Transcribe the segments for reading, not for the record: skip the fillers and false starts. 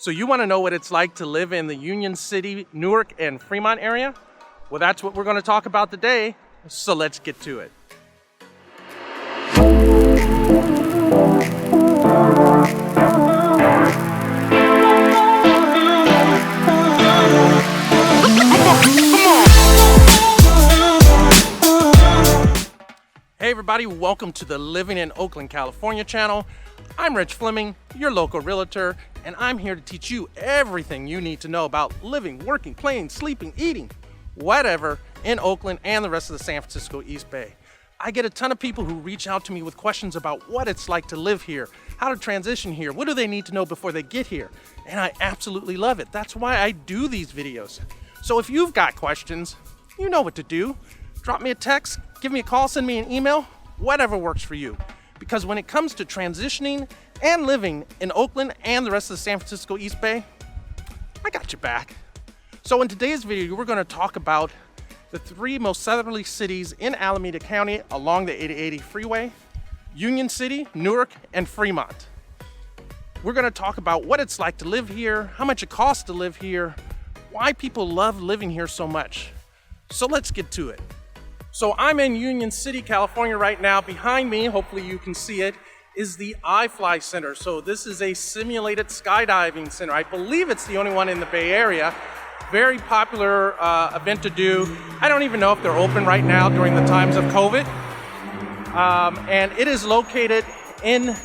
So you want to know what it's like to live in the Union City, Newark, and Fremont area? Well, that's what we're going to talk about today, so let's get to it. Hey everybody, welcome to the Living in Oakland, California channel. I'm Rich Fleming, your local realtor, and I'm here to teach you everything you need to know about living, working, playing, sleeping, eating, whatever in Oakland and the rest of the San Francisco East Bay. I get a ton of people who reach out to me with questions about what it's like to live here, how to transition here, what do they need to know before they get here, and I absolutely love it. That's why I do these videos. So if you've got questions, you know what to do. Drop me a text, give me a call, send me an email, whatever works for you. Because when it comes to transitioning and living in Oakland and the rest of the San Francisco East Bay, I got your back. So in today's video, we're going to talk about the three most southerly cities in Alameda County along the 8080 freeway: Union City, Newark, and Fremont. We're going to talk about what it's like to live here, how much it costs to live here, why people love living here so much. So let's get to it. So I'm in Union City, California right now. Behind me, hopefully you can see it, is the iFly Center. So this is a simulated skydiving center. I believe it's the only one in the Bay Area. Very popular event to do. I don't even know if they're open right now during the times of COVID. And it is located in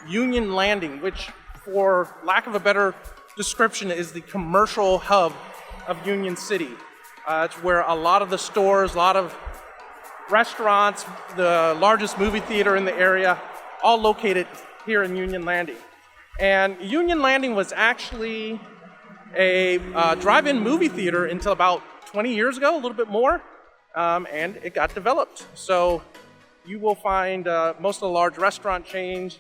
Union Landing, which, for lack of a better description, is the commercial hub of Union City. It's where a lot of the stores, a lot of restaurants, the largest movie theater in the area, all located here in Union Landing. And Union Landing was actually a drive-in movie theater until about 20 years ago, a little bit more, and it got developed. So you will find most of the large restaurant chains.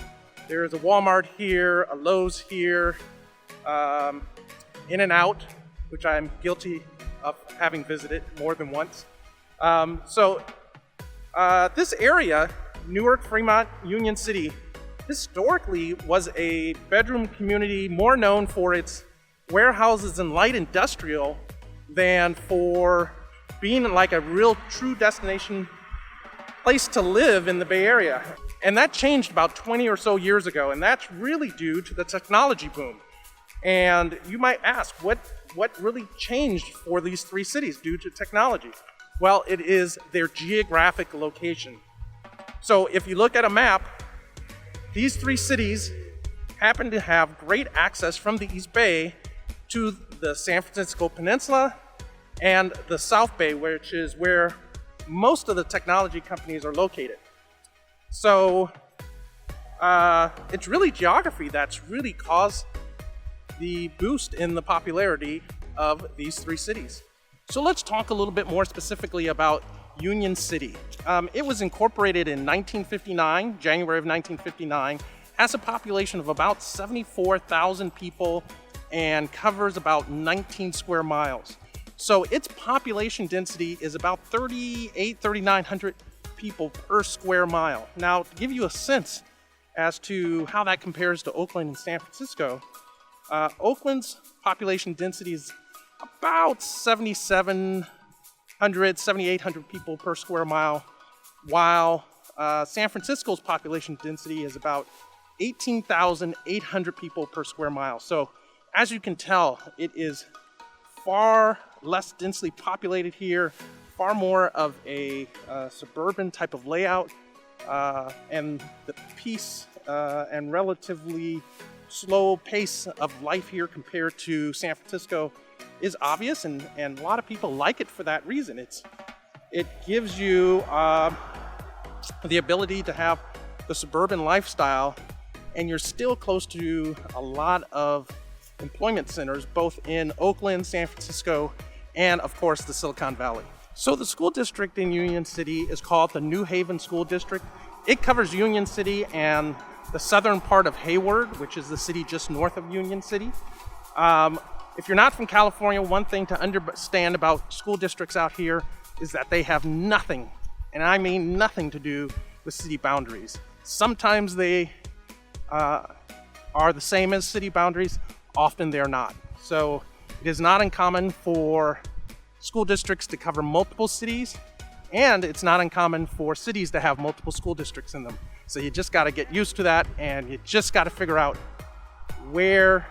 There's a Walmart here, a Lowe's here, In-N-Out, which I'm guilty of having visited more than once. This area, Newark, Fremont, Union City, historically was a bedroom community more known for its warehouses and light industrial than for being like a real true destination place to live in the Bay Area. And that changed about 20 or so years ago, and that's really due to the technology boom. And you might ask, what really changed for these three cities due to technology? Well, it is their geographic location. So if you look at a map, these three cities happen to have great access from the East Bay to the San Francisco Peninsula and the South Bay, which is where most of the technology companies are located. So it's really geography that's really caused the boost in the popularity of these three cities. So let's talk a little bit more specifically about Union City. It was incorporated in 1959, January of 1959, has a population of about 74,000 people and covers about 19 square miles. So its population density is about 3,900 people per square mile. Now, to give you a sense as to how that compares to Oakland and San Francisco, Oakland's population density is about 7,800 people per square mile, while San Francisco's population density is about 18,800 people per square mile. So as you can tell, it is far less densely populated here, far more of a suburban type of layout, and the peace and relatively slow pace of life here compared to San Francisco is obvious, and a lot of people like it for that reason. It gives you the ability to have the suburban lifestyle, and you're still close to a lot of employment centers, both in Oakland, San Francisco, and of course the Silicon Valley. So the school district in Union City is called the New Haven School District. It covers Union City and the southern part of Hayward, which is the city just north of Union City. If you're not from California, one thing to understand about school districts out here is that they have nothing, and I mean nothing, to do with city boundaries. Sometimes they are the same as city boundaries. often they're not. So it is not uncommon for school districts to cover multiple cities, and it's not uncommon for cities to have multiple school districts in them. So you just got to get used to that, and you just got to figure out where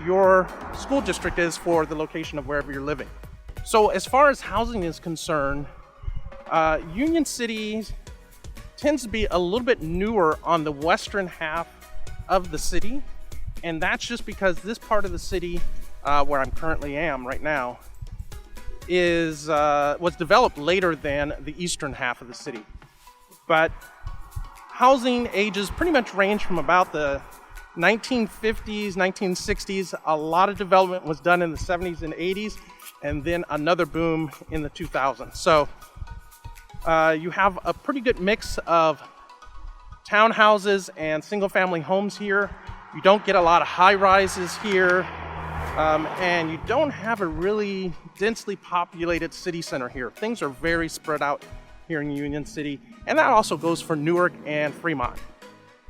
your school district is for the location of wherever you're living. So as far as housing is concerned, Union City tends to be a little bit newer on the western half of the city, and that's just because this part of the city where I'm currently am right now was developed later than the eastern half of the city. But housing ages pretty much range from about the 1950s, 1960s. A lot of development was done in the 70s and 80s, and then another boom in the 2000s. So you have a pretty good mix of townhouses and single-family homes here. You don't get a lot of high-rises here, and you don't have a really densely populated city center here. Things are very spread out here in Union City, and that also goes for Newark and Fremont.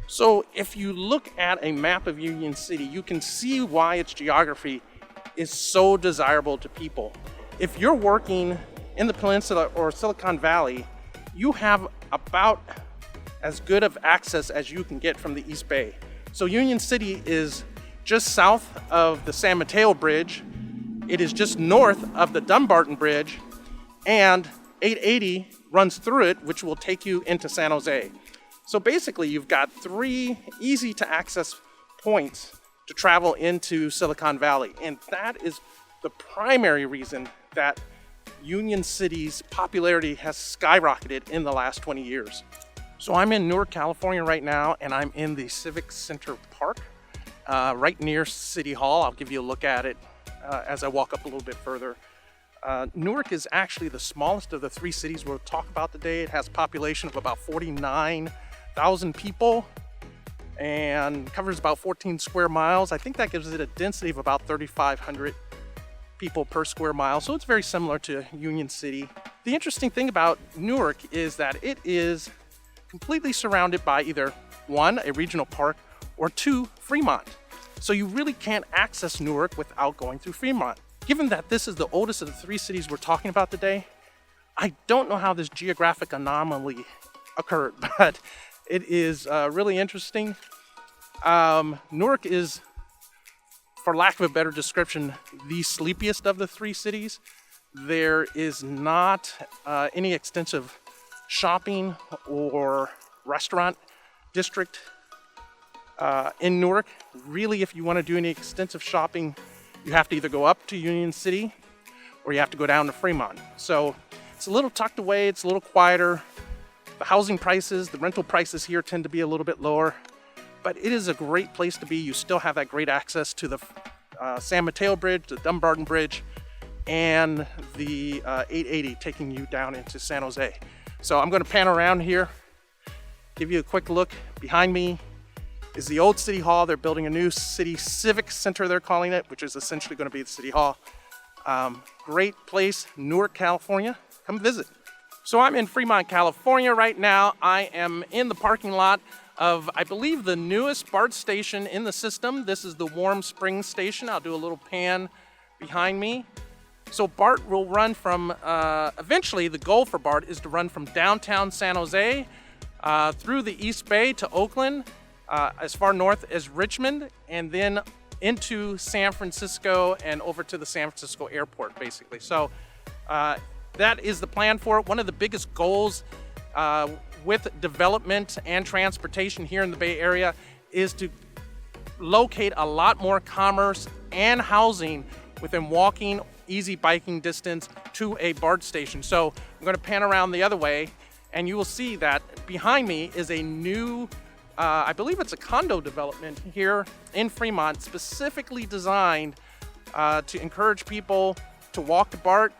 So if you look at a map of Union City, you can see why its geography is so desirable to people. If you're working in the Peninsula or Silicon Valley, you have about as good of access as you can get from the East Bay. So Union City is just south of the San Mateo Bridge. It is just north of the Dumbarton Bridge, and 880 runs through it, which will take you into San Jose. So basically, you've got 3 easy to access points to travel into Silicon Valley. And that is the primary reason that Union City's popularity has skyrocketed in the last 20 years. So I'm in Newark, California right now, and I'm in the Civic Center Park, right near City Hall. I'll give you a look at it as I walk up a little bit further. Newark is actually the smallest of the 3 cities we'll talk about today. It has a population of about 49,000 people and covers about 14 square miles. I think that gives it a density of about 3,500 people per square mile, so it's very similar to Union City. The interesting thing about Newark is that it is completely surrounded by either 1, a regional park, or 2, Fremont. So you really can't access Newark without going through Fremont. Given that this is the oldest of the 3 cities we're talking about today, I don't know how this geographic anomaly occurred, but it is really interesting. Newark is, for lack of a better description, the sleepiest of the 3 cities. There is not any extensive shopping or restaurant district in Newark. Really, if you want to do any extensive shopping, you have to either go up to Union City or you have to go down to Fremont. So it's a little tucked away, it's a little quieter. The housing prices, the rental prices here tend to be a little bit lower, but it is a great place to be. You still have that great access to the San Mateo Bridge, the Dumbarton Bridge, and the 880 taking you down into San Jose. So I'm going to pan around here, give you a quick look. Behind me is the old City Hall. They're building a new city civic center, they're calling it, which is essentially going to be the City Hall. Great place, Newark, California. Come visit. So I'm in Fremont, California right now. I am in the parking lot of, I believe, the newest BART station in the system. This is the Warm Springs station. I'll do a little pan behind me. So BART will run from, eventually the goal for BART is to run from downtown San Jose through the East Bay to Oakland, as far north as Richmond, and then into San Francisco and over to the San Francisco airport, basically. So that is the plan for it. One of the biggest goals with development and transportation here in the Bay Area is to locate a lot more commerce and housing within walking, easy biking distance to a BART station. So I'm going to pan around the other way, and you will see that behind me is a new I believe it's a condo development here in Fremont, specifically designed to encourage people to walk to BART,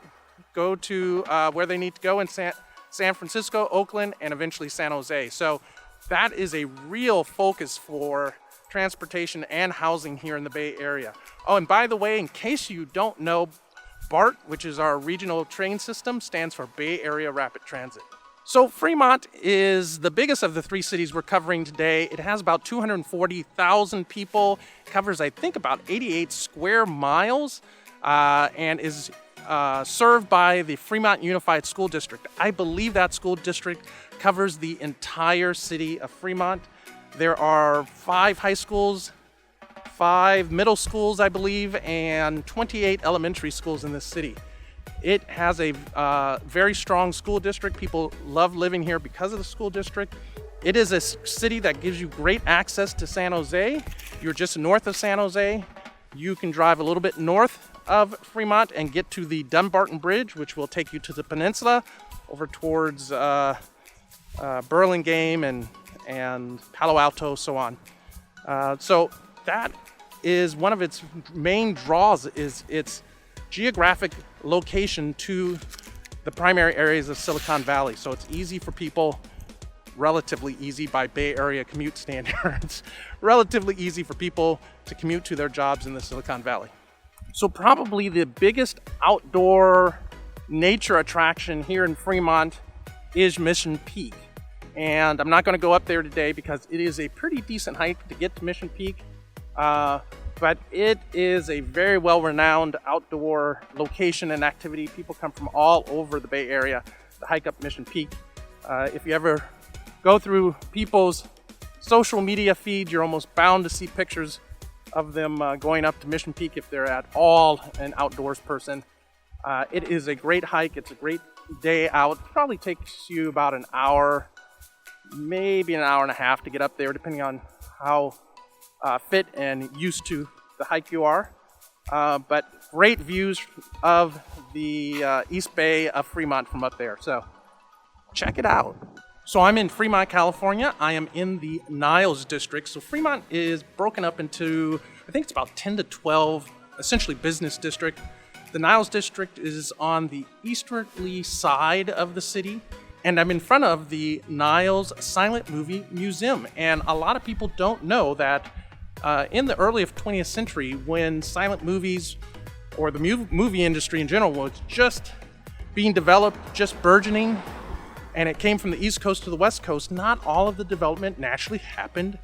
go to where they need to go in San Francisco, Oakland, and eventually San Jose. So that is a real focus for transportation and housing here in the Bay Area. Oh, and by the way, in case you don't know, BART, which is our regional train system, stands for Bay Area Rapid Transit. So Fremont is the biggest of the three cities we're covering today. It has about 240,000 people, covers I think about 88 square miles, and is served by the Fremont Unified School District. I believe that school district covers the entire city of Fremont. There are 5 high schools, 5 middle schools, I believe, and 28 elementary schools in this city. It has a very strong school district. People love living here because of the school district. It is a city that gives you great access to San Jose. You're just north of San Jose. You can drive a little bit north of Fremont and get to the Dunbarton Bridge, which will take you to the peninsula over towards Burlingame and Palo Alto, so on. So that is one of its main draws, is its geographic location to the primary areas of Silicon Valley. So it's easy for people, relatively easy by Bay Area commute standards, relatively easy for people to commute to their jobs in the Silicon Valley. So probably the biggest outdoor nature attraction here in Fremont is Mission Peak. And I'm not going to go up there today because it is a pretty decent hike to get to Mission Peak. But it is a very well-renowned outdoor location and activity. People come from all over the Bay Area to hike up Mission Peak. If you ever go through people's social media feed, you're almost bound to see pictures of them going up to Mission Peak if they're at all an outdoors person. It is a great hike. It's a great day out. It probably takes you about an hour, maybe an hour and a half to get up there, depending on how fit and used to the hike you are. But great views of the East Bay of Fremont from up there. So check it out. So I'm in Fremont, California. I am in the Niles district. So Fremont is broken up into, I think it's about 10 to 12, essentially business district. The Niles district is on the easterly side of the city. And I'm in front of the Niles Silent Movie Museum. And a lot of people don't know that in the early 20th century, when silent movies or the movie industry in general was just being developed, just burgeoning, and it came from the East Coast to the West Coast, not all of the development naturally happened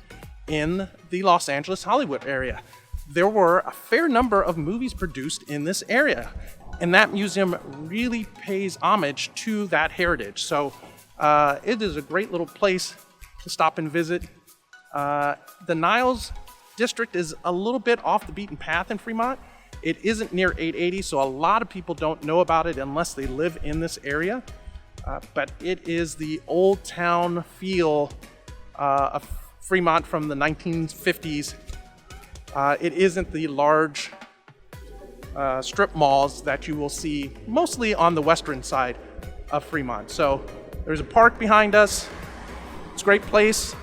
in the Los Angeles, Hollywood area. There were a fair number of movies produced in this area, and that museum really pays homage to that heritage. So it is a great little place to stop and visit. The Niles district is a little bit off the beaten path in Fremont. It isn't near 880, so a lot of people don't know about it unless they live in this area. But it is the old town feel of Fremont from the 1950s. It isn't the large strip malls that you will see mostly on the western side of Fremont. So there's a park behind us. It's a great place.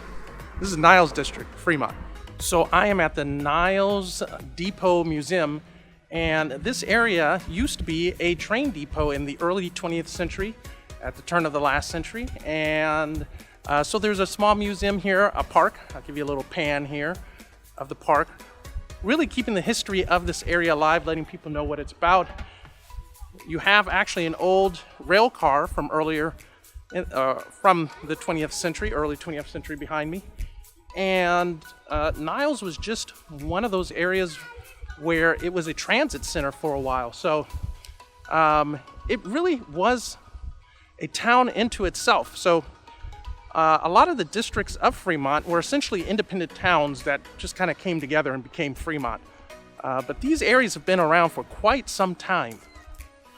This is Niles District, Fremont. So I am at the Niles Depot Museum, and this area used to be a train depot in the early 20th century, at the turn of the last century. And so there's a small museum here, a park. I'll give you a little pan here of the park. Really keeping the history of this area alive, letting people know what it's about. You have actually an old rail car from earlier, from the 20th century, early 20th century behind me. And Niles was just one of those areas where it was a transit center for a while. So it really was a town into itself. So a lot of the districts of Fremont were essentially independent towns that just kind of came together and became Fremont. But these areas have been around for quite some time.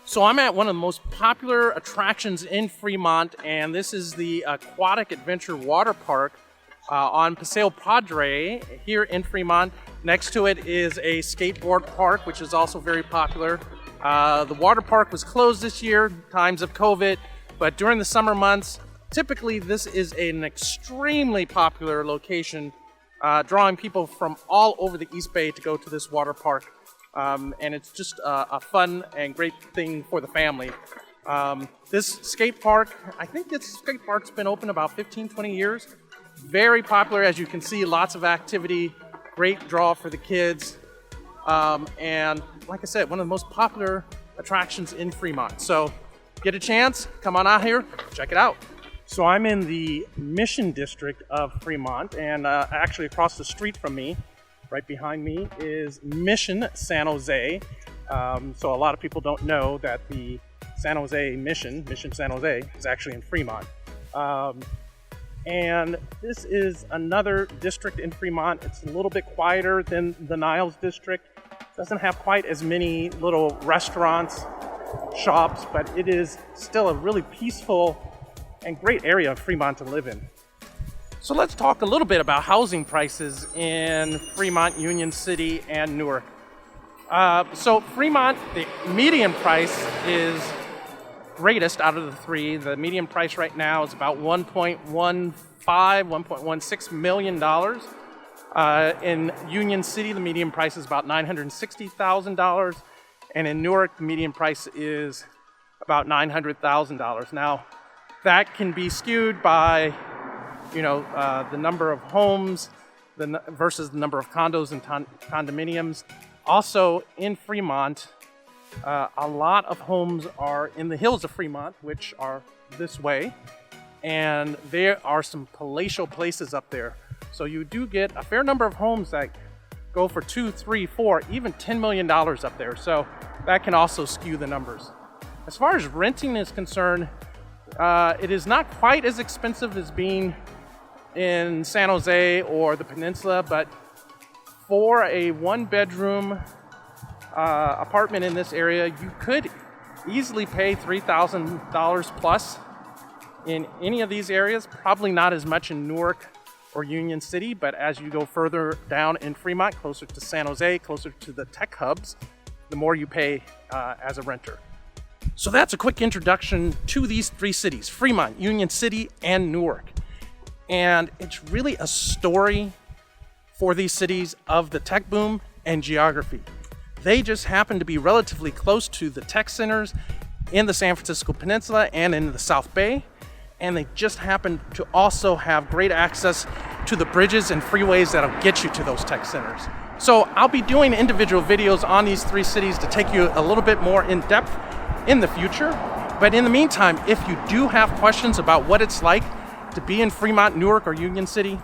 So I'm at one of the most popular attractions in Fremont, and this is the Aquatic Adventure Water Park on Paseo Padre here in Fremont. Next to it is a skateboard park, which is also very popular. The water park was closed this year, times of COVID, but during the summer months, typically this is an extremely popular location, drawing people from all over the East Bay to go to this water park. And it's just a fun and great thing for the family. This skate park, I think this skate park's been open about 15, 20 years. Very popular, as you can see, lots of activity, great draw for the kids. And like I said, one of the most popular attractions in Fremont. So get a chance, come on out here, check it out. So I'm in the Mission District of Fremont, and actually across the street from me, right behind me, is Mission San Jose. So a lot of people don't know that the San Jose Mission San Jose, is actually in Fremont. And this is another district in Fremont. It's a little bit quieter than the Niles district. Doesn't have quite as many little restaurants, shops, but it is still a really peaceful and great area of Fremont to live in. So let's talk a little bit about housing prices in Fremont, Union City, and Newark. So Fremont, the median price is greatest out of the three. The median price right now is about $1.16 million. In Union City, the median price is about $960,000. And in Newark, the median price is about $900,000. Now, that can be skewed by, the number of homes versus the number of condos and condominiums. Also, in Fremont, a lot of homes are in the hills of Fremont, which are this way, and there are some palatial places up there. So you do get a fair number of homes that go for $2, $3, $4, even $10 million up there. So that can also skew the numbers. As far as renting is concerned, it is not quite as expensive as being in San Jose or the peninsula, but for a one-bedroom apartment in this area, you could easily pay $3,000 plus in any of these areas. Probably not as much in Newark or Union City, but as you go further down in Fremont, closer to San Jose, closer to the tech hubs, the more you pay as a renter. So that's a quick introduction to these three cities, Fremont, Union City, and Newark. And it's really a story for these cities of the tech boom and geography. They just happen to be relatively close to the tech centers in the San Francisco Peninsula and in the South Bay. And they just happen to also have great access to the bridges and freeways that'll get you to those tech centers. So I'll be doing individual videos on these three cities to take you a little bit more in depth in the future. But in the meantime, if you do have questions about what it's like to be in Fremont, Newark, or Union City,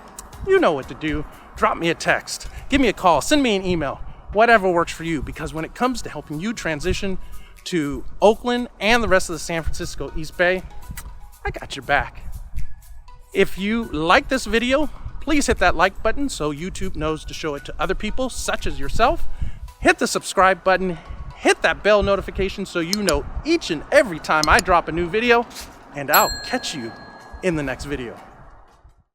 you know what to do. Drop me a text, give me a call, send me an email, whatever works for you. Because when it comes to helping you transition to Oakland and the rest of the San Francisco East Bay, I got your back. If you like this video, please hit that like button so YouTube knows to show it to other people such as yourself. Hit the subscribe button, hit that bell notification so you know each and every time I drop a new video, and I'll catch you in the next video.